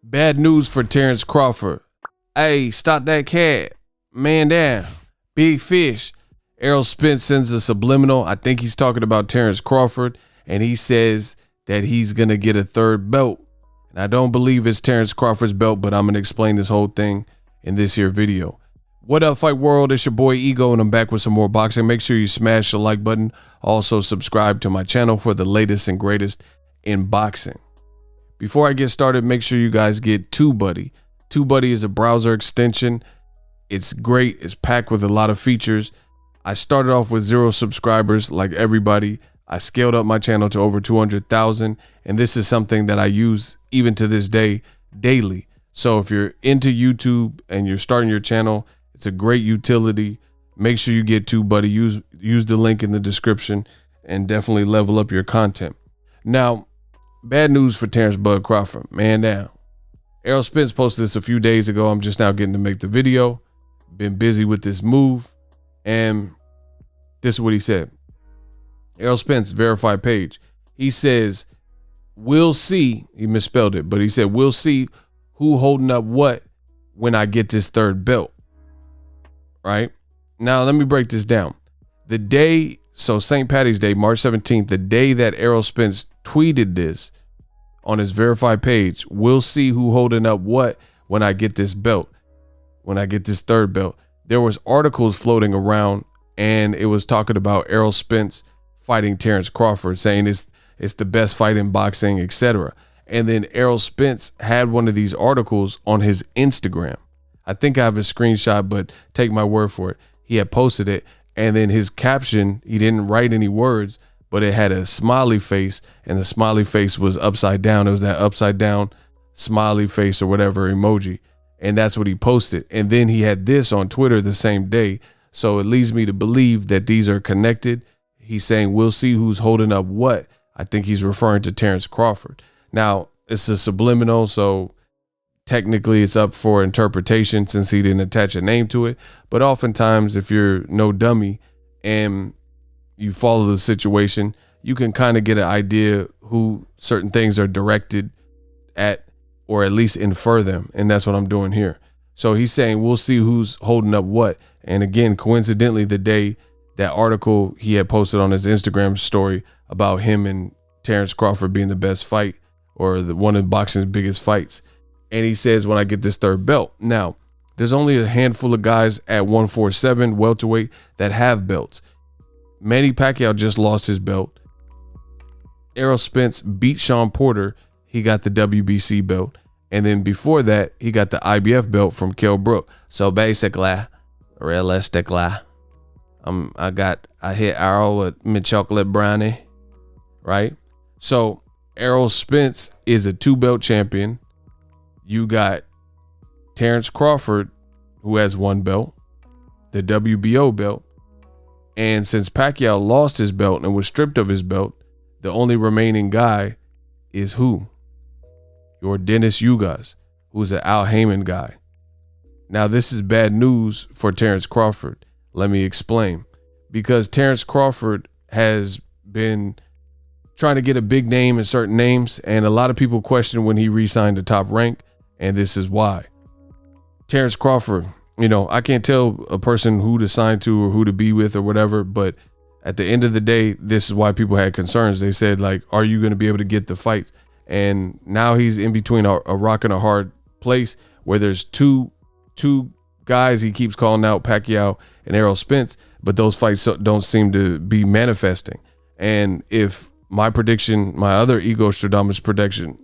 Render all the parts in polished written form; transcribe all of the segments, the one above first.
Bad news for Terence Crawford. Hey, stop that cat. Man down. Big fish. Errol Spence sends a subliminal. I think he's talking about Terence Crawford, and he says that he's going to get a third belt. And I don't believe it's Terence Crawford's belt, but I'm going to explain this whole thing in this here video. What up, Fight World? It's your boy Ego, and I'm back with some more boxing. Make sure you smash the like button. Also, subscribe to my channel for the latest and greatest in boxing. Before I get started, make sure you guys get TUBEBUDDY. TUBEBUDDY is a browser extension. It's great. It's packed with a lot of features. I started off with 0 subscribers like everybody. I scaled up my channel to over 200,000, and this is something that I use even to this day daily. So if you're into YouTube and you're starting your channel, it's a great utility. Make sure you get TUBEBUDDY. Use the link in the description and definitely level up your content. Now, bad news for Terence Bud Crawford. Man down. Errol Spence posted this a few days ago. I'm just now getting to make the video. Been busy with this move. And this is what he said. Errol Spence, verified page. He says, we'll see. He misspelled it, but he said, we'll see who holding up what when I get this third belt. Right? Now, let me break this down. The day, so St. Paddy's Day, March 17th, the day that Errol Spence tweeted this on his verified page, we'll see who holding up what when I get this belt, when I get this third belt. There was articles floating around, and it was talking about Errol Spence fighting Terence Crawford, saying it's the best fight in boxing, etc. And then Errol Spence had one of these articles on his Instagram. I think I have a screenshot, but take my word for it. He had posted it, and then his caption, he didn't write any words, but it had a smiley face, and the smiley face was upside down. It was that upside down smiley face or whatever emoji. And that's what he posted. And then he had this on Twitter the same day. So it leads me to believe that these are connected. He's saying, we'll see who's holding up what. I think he's referring to Terence Crawford. Now, it's a subliminal, so technically it's up for interpretation since he didn't attach a name to it. But oftentimes, if you're no dummy and you follow the situation, you can kind of get an idea who certain things are directed at, or at least infer them. And that's what I'm doing here. So he's saying, we'll see who's holding up what. And again, coincidentally, the day that article he had posted on his Instagram story about him and Terence Crawford being the best fight, or one of boxing's biggest fights. And he says, when I get this third belt. Now, there's only a handful of guys at 147 welterweight that have belts. Manny Pacquiao just lost his belt. Errol Spence beat Sean Porter. He got the WBC belt. And then before that, he got the IBF belt from Kell Brook. So basically, realistically, I hit Errol with my chocolate brownie, right? So Errol Spence is a 2-belt champion. You got Terence Crawford, who has 1 belt, the WBO belt. And since Pacquiao lost his belt and was stripped of his belt, the only remaining guy is who? Your Dennis Ugas, who's an Al Heyman guy. Now, this is bad news for Terence Crawford. Let me explain. Because Terence Crawford has been trying to get a big name in certain names, and a lot of people question when he re-signed to Top Rank, and this is why. Terence Crawford, you know, I can't tell a person who to sign to or who to be with or whatever, but at the end of the day, this is why people had concerns. They said, like, are you going to be able to get the fights? And now he's in between a rock and a hard place where there's two guys he keeps calling out, Pacquiao and Errol Spence, but those fights don't seem to be manifesting. And if my prediction, my other Ego Stradamus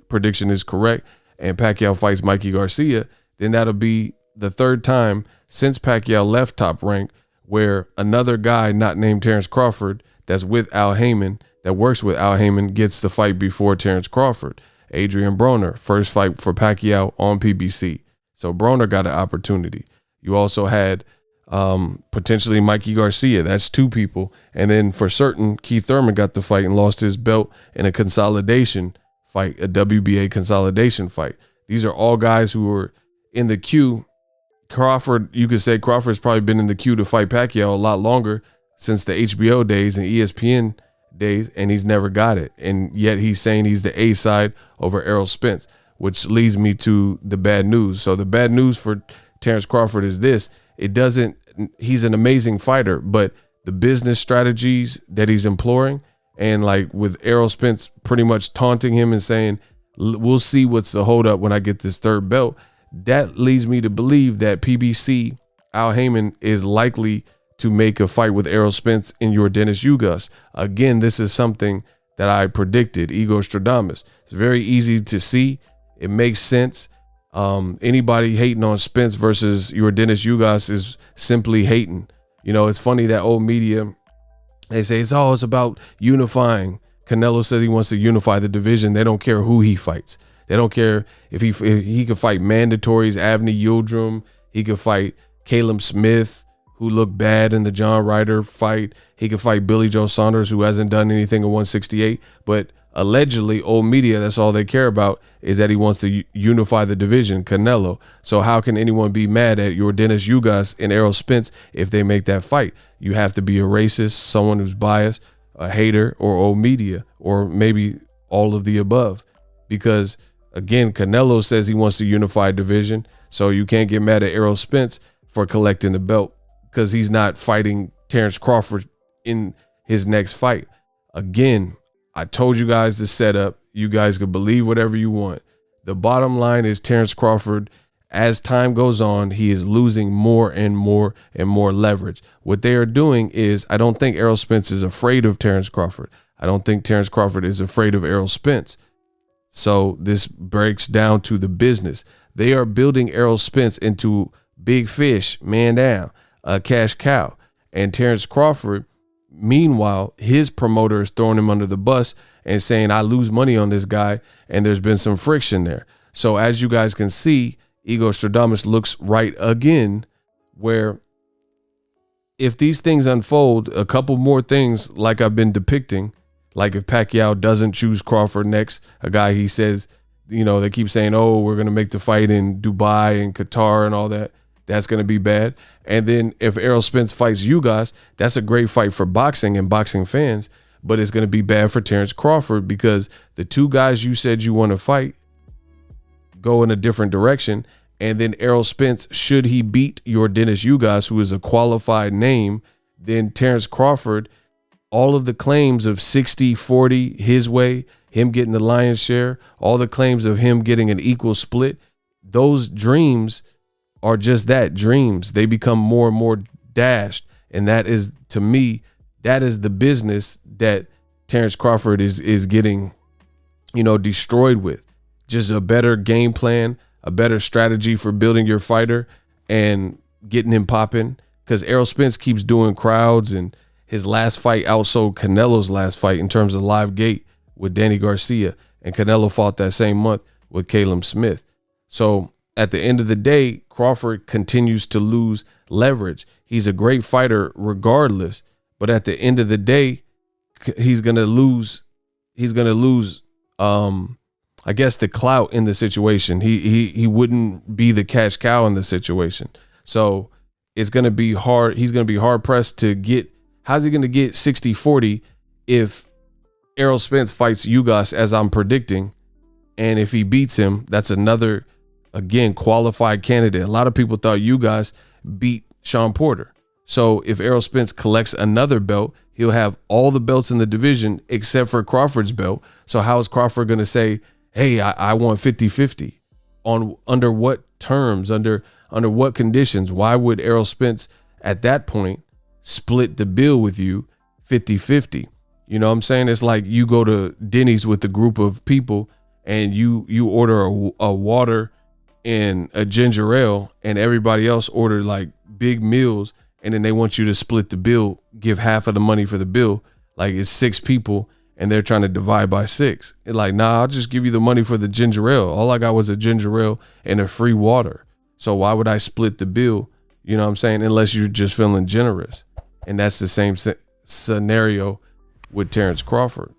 prediction is correct, and Pacquiao fights Mikey Garcia, then that'll be the 3rd time since Pacquiao left Top Rank where another guy not named Terence Crawford that's with Al Heyman, that works with Al Heyman, gets the fight before Terence Crawford. Adrian Broner, first fight for Pacquiao on PBC. So Broner got an opportunity. You also had potentially Mikey Garcia. That's 2 people. And then for certain, Keith Thurman got the fight and lost his belt in a consolidation fight, a WBA consolidation fight. These are all guys who were in the queue. Crawford, you could say Crawford's probably been in the queue to fight Pacquiao a lot longer since the HBO days and ESPN days, and he's never got it. And yet he's saying he's the A side over Errol Spence. which leads me to the bad news. So the bad news for Terence Crawford is this: he's an amazing fighter, but the business strategies that he's employing, and like with Errol Spence pretty much taunting him and saying, we'll see what's the hold up when I get this third belt, that leads me to believe that PBC, Al Heyman, is likely to make a fight with Errol Spence in your Dennis Ugas. Again, this is something that I predicted, Ego Stradamus. It's very easy to see. It makes sense. Anybody hating on Spence versus your Dennis Ugas is simply hating. You know, it's funny that old media, they say it's about unifying. Canelo says he wants to unify the division. They don't care who he fights. They don't care if he could fight mandatories, Avni Yildirim. He could fight Caleb Smith, who looked bad in the John Ryder fight. He could fight Billy Joe Saunders, who hasn't done anything at 168. But allegedly, old media, that's all they care about, is that he wants to unify the division, Canelo. So how can anyone be mad at your Dennis Ugas and Errol Spence if they make that fight? You have to be a racist, someone who's biased, a hater, or old media, or maybe all of the above. Because, again, Canelo says he wants to unify division, so you can't get mad at Errol Spence for collecting the belt because he's not fighting Terence Crawford in his next fight. Again, I told you guys the setup. You guys could believe whatever you want. The bottom line is Terence Crawford, as time goes on, he is losing more and more and more leverage. What they are doing is, I don't think Errol Spence is afraid of Terence Crawford. I don't think Terence Crawford is afraid of Errol Spence. So this breaks down to the business. They are building Errol Spence into big fish, man down, a cash cow. And Terence Crawford, meanwhile, his promoter is throwing him under the bus and saying, I lose money on this guy, and there's been some friction there. So as you guys can see, Ego Stradamus looks right again, where if these things unfold, a couple more things like I've been depicting, like if Pacquiao doesn't choose Crawford next, a guy he says, you know, they keep saying, oh, we're going to make the fight in Dubai and Qatar and all that. That's going to be bad. And then if Errol Spence fights Ugas, that's a great fight for boxing and boxing fans, but it's going to be bad for Terence Crawford because the two guys you said you want to fight go in a different direction. And then Errol Spence, should he beat your Dennis Ugas, who is a qualified name, then Terence Crawford, all of the claims of 60-40 his way, him getting the lion's share, all the claims of him getting an equal split, those dreams are just that, dreams. They become more and more dashed. And that is, to me, that is the business that Terence Crawford is getting, you know, destroyed with. Just a better game plan, a better strategy for building your fighter and getting him popping. Because Errol Spence keeps doing crowds, and his last fight outsold Canelo's last fight in terms of live gate with Danny Garcia. And Canelo fought that same month with Caleb Smith. So at the end of the day, Crawford continues to lose leverage. He's a great fighter regardless, but at the end of the day, he's going to lose. He's going to lose, I guess, the clout in the situation. He wouldn't be the cash cow in the situation. So it's going to be hard. He's going to be hard pressed to get. How's he going to get 60-40 if Errol Spence fights Ugas, as I'm predicting? And if he beats him, that's another, again, qualified candidate. A lot of people thought Ugas beat Sean Porter. So if Errol Spence collects another belt, he'll have all the belts in the division except for Crawford's belt. So how is Crawford going to say, hey, I want 50-50? Under what terms, under what conditions? Why would Errol Spence at that point split the bill with you 50-50? You know what I'm saying? It's like you go to Denny's with a group of people and you order a water and a ginger ale, and everybody else ordered like big meals, and then they want you to split the bill, give half of the money for the bill. Like it's 6 people and they're trying to divide by 6. And like, nah, I'll just give you the money for the ginger ale. All I got was a ginger ale and a free water. So why would I split the bill? You know what I'm saying? Unless you're just feeling generous. And that's the same scenario with Terence Crawford.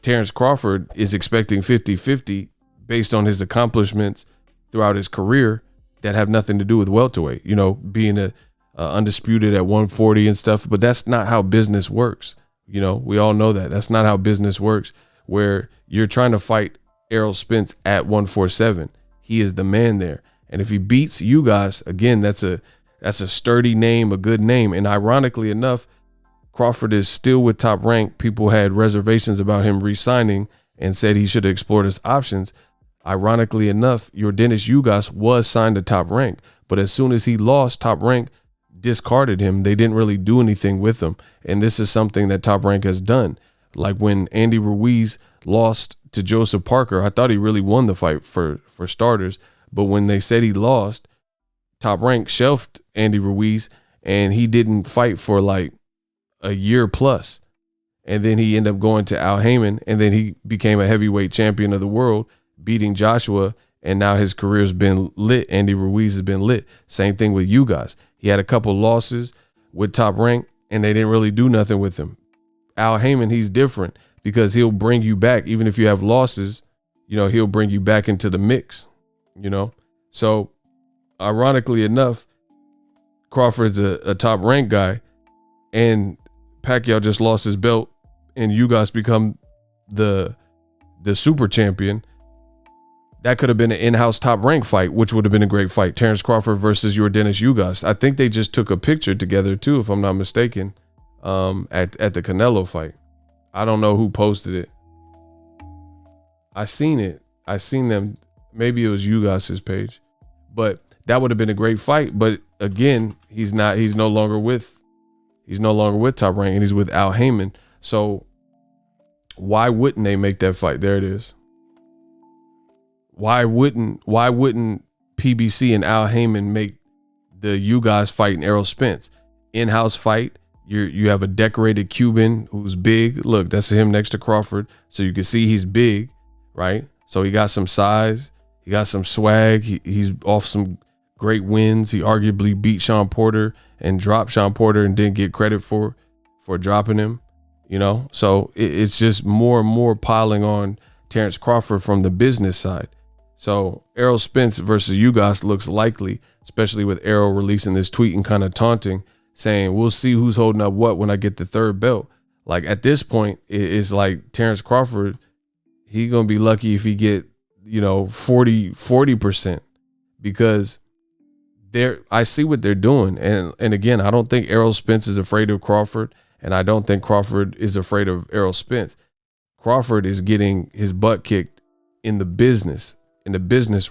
Terence Crawford is expecting 50-50 based on his accomplishments throughout his career that have nothing to do with welterweight, you know, being a undisputed at 140 and stuff. But that's not how business works. You know, we all know that. That's not how business works, where you're trying to fight Errol Spence at 147. He is the man there. And if he beats Ugas, again, that's a sturdy name, a good name. And ironically enough, Crawford is still with Top Rank. People had reservations about him re-signing and said he should have explored his options. Ironically enough, Yordenis Ugas was signed to Top Rank, but as soon as he lost, Top Rank discarded him. They didn't really do anything with him. And this is something that Top Rank has done. Like when Andy Ruiz lost to Joseph Parker, I thought he really won the fight for starters. But when they said he lost, Top Rank shelved Andy Ruiz and he didn't fight for like a year plus. And then he ended up going to Al Haymon, and then he became a heavyweight champion of the world, beating Joshua, and now his career's been lit. Andy Ruiz has been lit. Same thing with Ugas. He had a couple losses with Top Rank, and they didn't really do nothing with him. Al Haymon, he's different because he'll bring you back. Even if you have losses, you know, he'll bring you back into the mix, you know. So, ironically enough, Crawford's a Top Rank guy, and Pacquiao just lost his belt, and Ugas become the super champion. That could have been an in-house Top Rank fight, which would have been a great fight. Terence Crawford versus Yordenis Ugas. I think they just took a picture together too, if I'm not mistaken, at the Canelo fight. I don't know who posted it. I seen it. I seen them. Maybe it was Ugas's page, but that would have been a great fight. But again, he's no longer with Top Rank, and he's with Al Haymon. So why wouldn't they make that fight? There it is. Why wouldn't PBC and Al Haymon make the Ugas fight and Errol Spence? In-house fight. You have a decorated Cuban who's big. Look, that's him next to Crawford. So you can see he's big, right? So he got some size. He got some swag. He's off some great wins. He arguably beat Sean Porter and dropped Sean Porter and didn't get credit for dropping him, you know? So it's just more and more piling on Terence Crawford from the business side. So Errol Spence versus Ugas looks likely, especially with Errol releasing this tweet and kind of taunting, saying, we'll see who's holding up what when I get the third belt. Like at this point, it's like Terence Crawford, he going to be lucky if he get, you know, 40%, because I see what they're doing. And again, I don't think Errol Spence is afraid of Crawford, and I don't think Crawford is afraid of Errol Spence. Crawford is getting his butt kicked in the business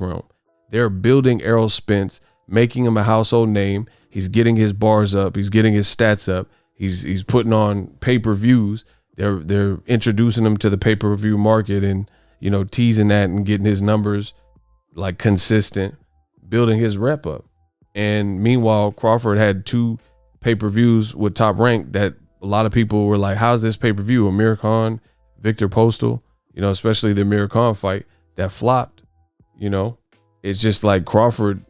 realm. They're building Errol Spence, making him a household name. He's getting his bars up. He's getting his stats up. He's putting on pay-per-views. They're introducing him to the pay-per-view market and, you know, teasing that and getting his numbers like consistent, building his rep up. And meanwhile, Crawford had 2 pay-per-views with Top Rank that a lot of people were like, how's this pay-per-view? Amir Khan, Victor Postal, you know, especially the Amir Khan fight that flopped, you know. It's just like Crawford,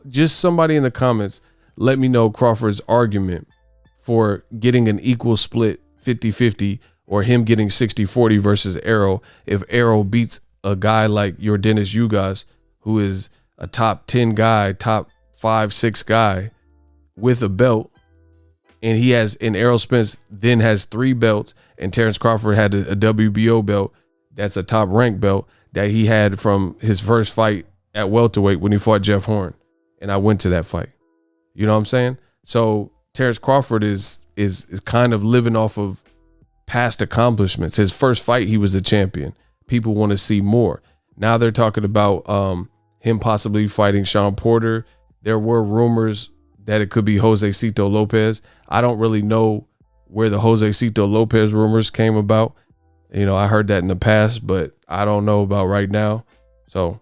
just somebody in the comments, let me know Crawford's argument for getting an equal split 50-50 or him getting 60-40 versus Errol if Errol beats a guy like Yordenis Ugas, who is a top 10 guy, top 5-6 guy with a belt, and Errol Spence then has 3 belts, and Terence Crawford had a WBO belt that's a Top Rank belt that he had from his first fight at welterweight when he fought Jeff Horn, and I went to that fight. You know what I'm saying? So Terence Crawford is kind of living off of past accomplishments. His first fight, he was a champion. People want to see more. Now they're talking about him possibly fighting Sean Porter. There were rumors that it could be Jose Cito Lopez. I don't really know where the Jose Cito Lopez rumors came about. You know, I heard that in the past, but I don't know about right now. So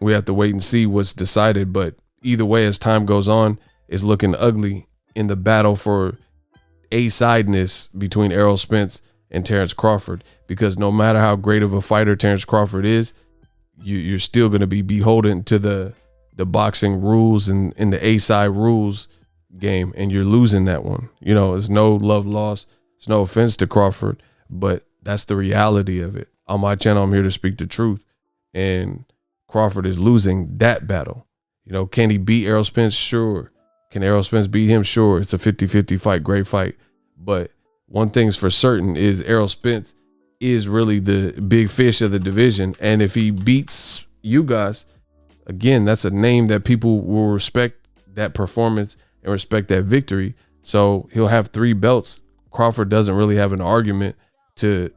we have to wait and see what's decided. But either way, as time goes on, it's looking ugly in the battle for A-sideness between Errol Spence and Terence Crawford, because no matter how great of a fighter Terence Crawford is, you're still going to be beholden to the boxing rules and the A-side rules game, and you're losing that one. You know, there's no love lost. It's no offense to Crawford, but that's the reality of it. On my channel, I'm here to speak the truth, and Crawford is losing that battle. You know, can he beat Errol Spence? Sure. Can Errol Spence beat him? Sure. It's a 50-50 fight, great fight. But one thing's for certain is Errol Spence is really the big fish of the division. And if he beats Ugas, again, that's a name that people will respect that performance and respect that victory. So he'll have 3 belts. Crawford doesn't really have an argument to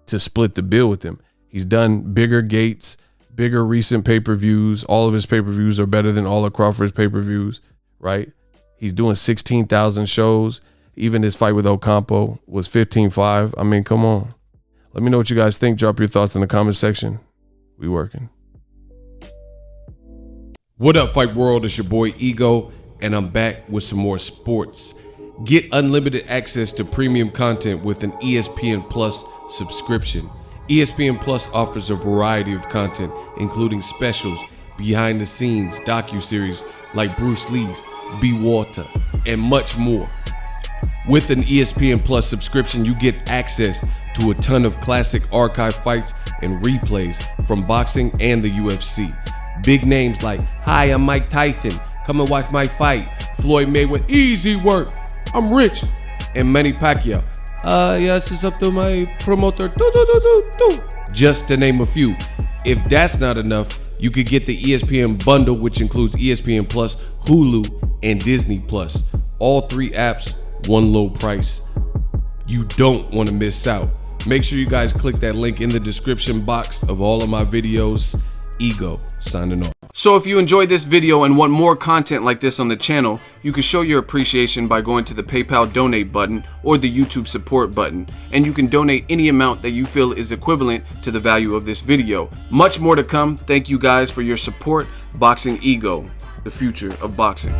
split the bill with him. He's done bigger gates, bigger recent pay-per-views. All of his pay-per-views are better than all of Crawford's pay-per-views, right? He's doing 16,000 shows. Even his fight with Ocampo was 15.5. I mean, come on. Let me know what you guys think. Drop your thoughts in the comment section. We working. What up, Fight World? It's your boy Ego, and I'm back with some more sports. Get unlimited access to premium content with an ESPN Plus subscription. ESPN Plus offers a variety of content, including specials, behind the scenes, docuseries like Bruce Lee's Be Water, and much more. With an ESPN Plus subscription, you get access to a ton of classic archive fights and replays from boxing and the UFC. Big names like, "Hi, I'm Mike Tyson. Come and watch my fight." Floyd Mayweather, "Easy work. I'm rich." And Manny Pacquiao, "Yes, it's up to my promoter." Just to name a few. If that's not enough, you could get the ESPN bundle, which includes ESPN Plus, Hulu, and Disney Plus. All 3 apps, one low price. You don't want to miss out. Make sure you guys click that link in the description box of all of my videos. Ego signing off. So if you enjoyed this video and want more content like this on the channel, you can show your appreciation by going to the PayPal donate button or the YouTube support button, and you can donate any amount that you feel is equivalent to the value of this video. Much more to come. Thank you guys for your support. Boxing Ego, the future of boxing.